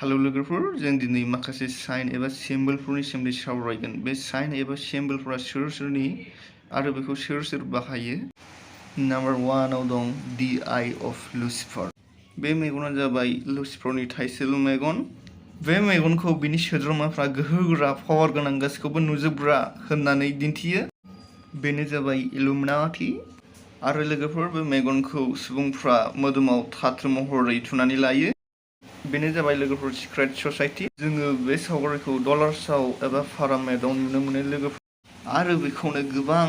Hello लोगोफोर जों दिनै माखासे साइन एबा सिम्बलफोरनि सोमोन्दै सावरायगोन। बे साइन एबा सिम्बलफोरा सोर सोरनि आरो बेखौ सोर सोर बाहायो। नाम्बार 1 आव दं दि आई अफ लुसिफार। बे मेगना जाबाय लुसिफारनि थाइसेल' मेगन। बे मेगनखौ बिनि सोद्रोमाफ्रा गोहोगोरा पावार गोनां गासैखौबो नुजोबग्रा होननानै दिन्थियो। बेनो जाबाय इलुमिनाटि। आरो लोगोफोर बे मेगनखौ सुबुंफ्रा मोदोमाव धातु महरै थुनानै लायो। बेनो जाबाय लोगोफोर सिक्रेट ससाइटि। जोङो बे सावगारिखौ डलार्सआव एबा पारामेडआव नुनो मोनो लोगोफोर। आरो बेखौनो गोबां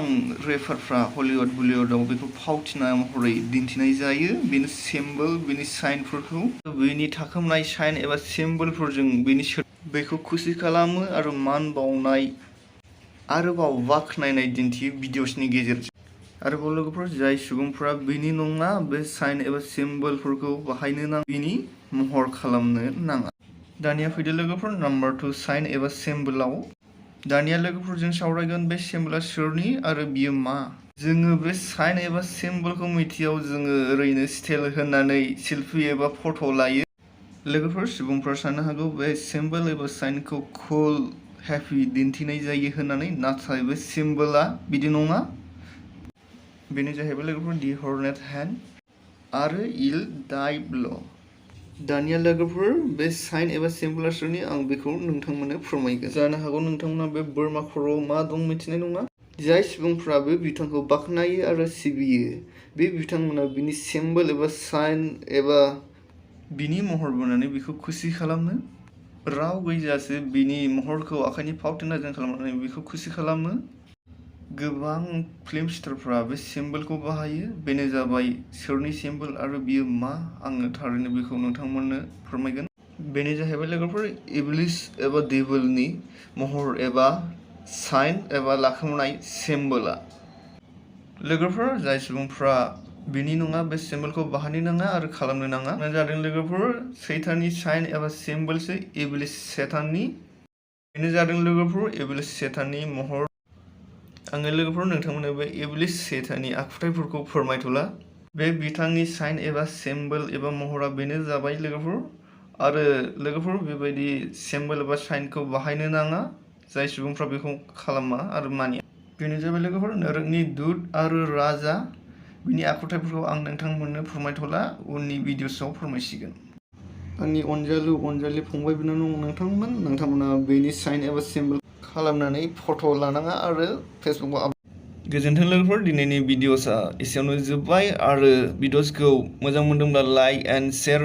रेपारफ्रा हलिउड बलिउडआव बेखौ फावथिना महरै दिन्थिनाय जायो। बेनि सिम्बल बेनि साइनफोरखौ बेनि थाखोमानाय साइन एबा सिम्बलफोरजों बेखौ खुसि खालामो आरो मान बावनाय आरोबाव बाख्नायनाय दिन्थियो भिडिअसनि गेजेरजों। आरोबाव लोगोफोर जाय सुबुंफोरा बिनि नङा बे साइन एबा सिम्बलफोरखौ बाहायनो नाङा बिनि महर खालामनो नाङा। दानिया फैदो लोगोफोर नाम्बार 2 साइन एबा सिम्बलाव। दानिया लोगोफोर जों सावरायगोन बे सिम्बला सोरनि आरो बियो मा। जोङो बे साइन एबा सिम्बलखौ मिथियाव जोङो ओरैनो स्टाइल होननानै सेल्फि एबा फट' लायो। लोगोफोर सुबुंफ्रा साननो हागौ बे सिम्बल एबा साइनखौ कुल हेपि दिन्थिनाय जायो होननानै, नाथाय बे सिम्बला बिदि नङा। बेनो जाहैबाय लोगोफोर दि हर्नेट हेड आरो इल डाइब्ल'। दानिया लोगोफोर बे साइन एबा सिम्बला सोरनि आं बेखौ नोंथांमोननो फोरमायगोन। जानो हागौ नोंथांमोना बे बोरमा खर'आव मा दं मिथिनाय नङा। जाय सुबुंफ्रा बे बिथांखौ बाख्नायो आरो सिबियो बे बिथांमोना बिनि सिम्बल एबा साइन एबा बिनि महर बोनानै बेखौ खुसि खालामनो राव गैजासे बिनि महरखौ आखाइनि फावथिनाजों खालामनानै बेखौ खुसि खालामो। गोबां फिल्म स्टारफ्रा बे सिम्बलखौ बाहायो। बेनो जाबाय सोरनि सिम्बल आरो बियो मा आङो थारैनो बेखौ नोंथांमोननो फोरमायगोन। बेनो जाहैबाय लोगोफोर इब्लिस एबा डेभिलनि महर एबा साइन एबा लाखोमानाय सिम्बला। लोगोफोर जाय सुबुंफ्रा बिनि नङा बे सिम्बलखौ बाहायनो नाङा आरो खालामनो नाङा जादों लोगोफोर सैताननि साइन एबा सिम्बलसो इब्लिस सेताननि। बेनो जादों लोगोफोर इब्लिस सेताननि महर। आङो लोगोफोर नोंथांमोननो बे इब्लिस सेताननि आखुथायफोरखौ फोरमायथ'ला। बे बिथांनि साइन एबा सिम्बल एबा महरा बेनो जाबाय लोगोफोर। आरो लोगोफोर बेबायदि सिम्बल एबा साइनखौ बाहायनो नाङा जाय सुबुंफ्रा बेखौ खालामा आरो मानिया। बेनो जाबाय लोगोफोर नोरोखनि दुत आरो राजा। बिनि आखुथायफोरखौ आं नोंथांमोननो फोरमायथ'ला, उननि भिडिअसआव फोरमायसिगोन। आंनि अनजालु फंबाय बिनानाव नोंथांमोना बेनि साइन एबा सिम्बल खालामनानै फट' लानाङा आरो फेसबुकआव गोजोन्थों लोगोफोर। दिनैनि भिडिअसआ एसेयावनो जोब्बाय आरो भिडिअसखौ मोजां मोनदोंब्ला लाइक एन्ड शेयार